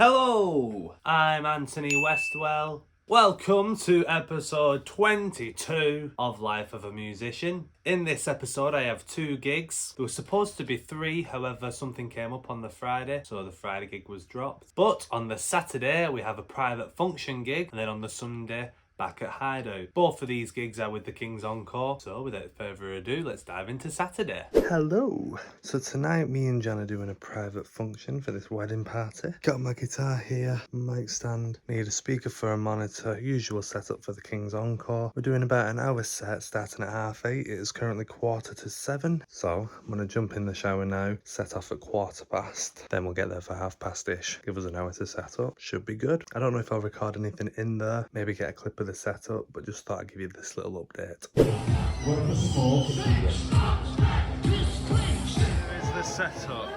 Hello, I'm Antony Westwell. Welcome to episode 22 of Life of a Musician. In this episode I have 2 gigs. There was supposed to be 3, however something came up on the Friday, so the Friday gig was dropped. But on the Saturday we have a private function gig, and then on the Sunday back at Hideout. Both of these gigs are with the King's Encore, so without further ado, let's dive into Saturday. Hello! So tonight me and Jan are doing a private function for this wedding party. Got my guitar here, mic stand, need a speaker for a monitor, usual setup for the King's Encore. We're doing about an hour set starting at 8:30. It is currently 7:15, so I'm gonna jump in the shower now, set off at 7:15, then we'll get there for 8:30ish. Give us an hour to set up, should be good. I don't know if I'll record anything in there, maybe get a clip of the setup, but just thought I'd give you this little update. Here's the setup.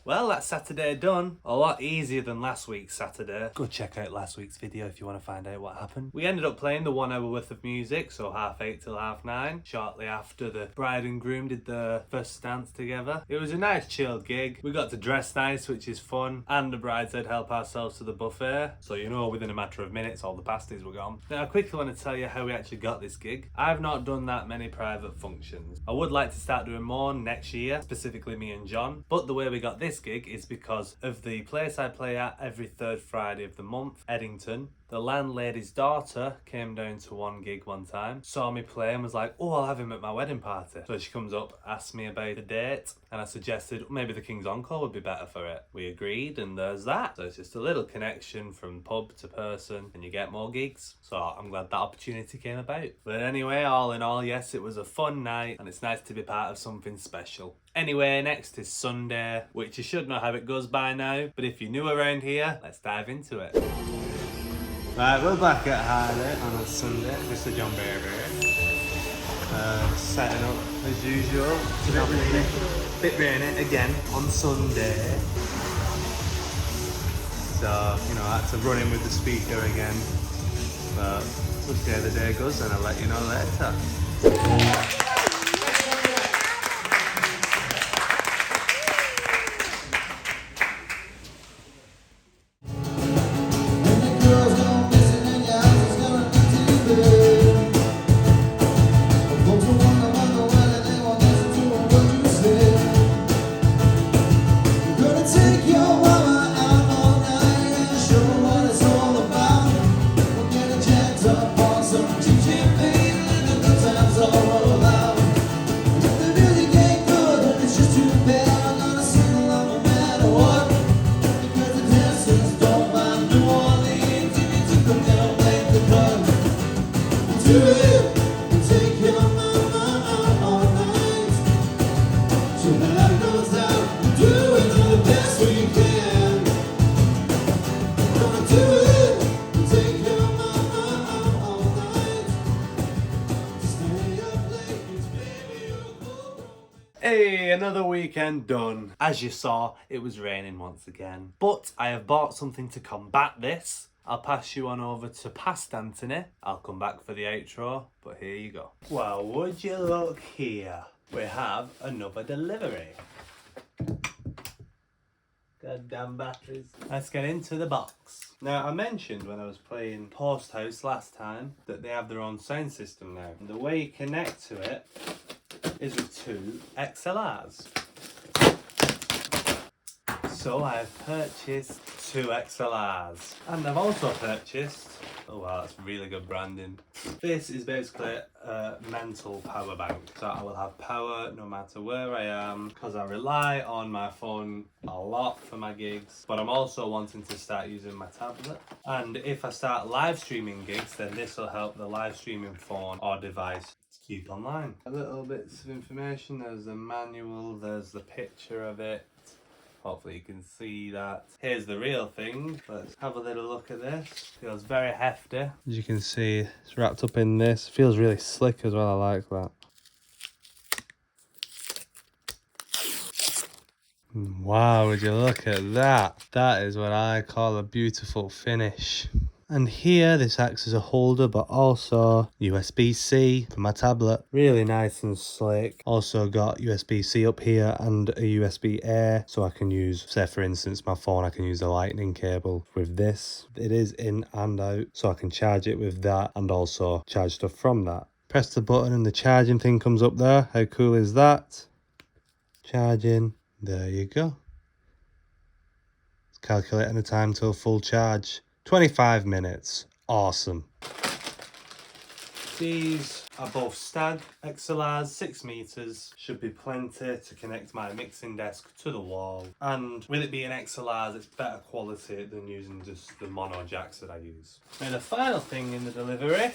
Well, that's Saturday done. A lot easier than last week's Saturday. Go check out last week's video if you want to find out what happened. We ended up playing the 1 hour worth of music, so 8:30 till 9:30, shortly after the bride and groom did the first dance together. It was a nice chill gig. We got to dress nice, which is fun, and the bride said help ourselves to the buffet, so you know within a matter of minutes all the pasties were gone. Now I quickly want to tell you how we actually got this gig. I've not done that many private functions. I would like to start doing more next year, specifically me and John, but the way we got this gig is because of the place I play at every 3rd Friday of the month, Eddington. The landlady's daughter came down to one gig one time, saw me play and was like, oh, I'll have him at my wedding party. So she comes up, asked me about a date, and I suggested maybe the King's Encore would be better for it. We agreed, and there's that. So it's just a little connection from pub to person, and you get more gigs. So I'm glad that opportunity came about. But anyway, all in all, yes, it was a fun night, and it's nice to be part of something special. Anyway, next is Sunday, which you should know how it goes by now, but if you're new around here, let's dive into it. Right, we're back at Hideout on a Sunday, Mr. John Berber. Setting up as usual. It's a bit rainy again on Sunday. So, you know, I had to run in with the speaker again. But we'll see how the day goes and I'll let you know later. Hey, another weekend done. As you saw, it was raining once again. But I have bought something to combat this. I'll pass you on over to past Antony. I'll come back for the outro, but here you go. Well, would you look here? We have another delivery. Goddamn batteries. Let's get into the box. Now, I mentioned when I was playing Post House last time that they have their own sound system now. And the way you connect to it is with 2 XLRs. So I have purchased 2 XLRs. And I've also purchased, oh wow, that's really good branding. This is basically a mental power bank. So I will have power no matter where I am, because I rely on my phone a lot for my gigs. But I'm also wanting to start using my tablet. And if I start live streaming gigs, then this will help the live streaming phone or device to keep online. A little bits of information, there's the manual, there's the picture of it. Hopefully you can see that. Here's the real thing. Let's have a little look at this. Feels very hefty. As you can see, it's wrapped up in this. Feels really slick as well, I like that. Wow, would you look at that? That is what I call a beautiful finish. And here, this acts as a holder, but also USB-C for my tablet. Really nice and slick. Also got USB-C up here and a USB-A, so I can use, say for instance, my phone, I can use a lightning cable with this. It is in and out, so I can charge it with that and also charge stuff from that. Press the button and the charging thing comes up there. How cool is that? Charging. There you go. It's calculating the time till full charge. 25 minutes. Awesome. These are both Stag XLRs, 6 meters. Should be plenty to connect my mixing desk to the wall. And with it being XLRs, it's better quality than using just the mono jacks that I use. Now the final thing in the delivery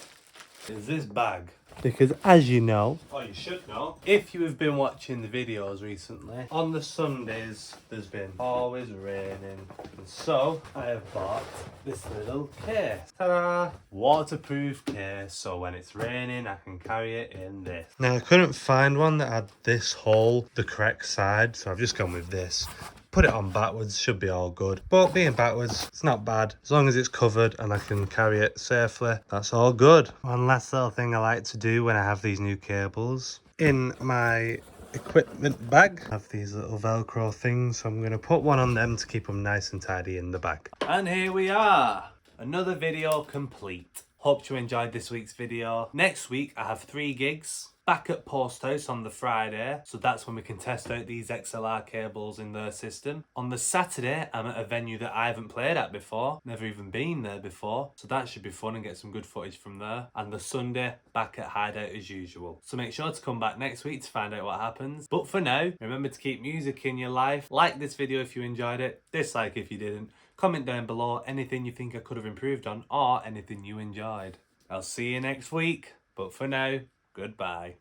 is this bag. Because as you know, or you should know, if you have been watching the videos recently, on the Sundays there's been always raining. And so I have bought this little case. Ta-da! Waterproof case, so when it's raining I can carry it in this. Now I couldn't find one that had this hole the correct side, so I've just gone with this. Put it on backwards, should be all good. But being backwards, it's not bad. As long as it's covered and I can carry it safely, that's all good. One last little thing I like to do when I have these new cables. In my equipment bag, I have these little Velcro things, so I'm going to put one on them to keep them nice and tidy in the bag. And here we are, another video complete. Hope you enjoyed this week's video. Next week I have 3 gigs. Back at Post House on the Friday, so that's when we can test out these XLR cables in their system. On the Saturday, I'm at a venue that I haven't played at before, never even been there before, so that should be fun and get some good footage from there. And the Sunday, back at Hideout as usual. So make sure to come back next week to find out what happens. But for now, remember to keep music in your life. Like this video if you enjoyed it, dislike if you didn't. Comment down below anything you think I could have improved on or anything you enjoyed. I'll see you next week, but for now, goodbye.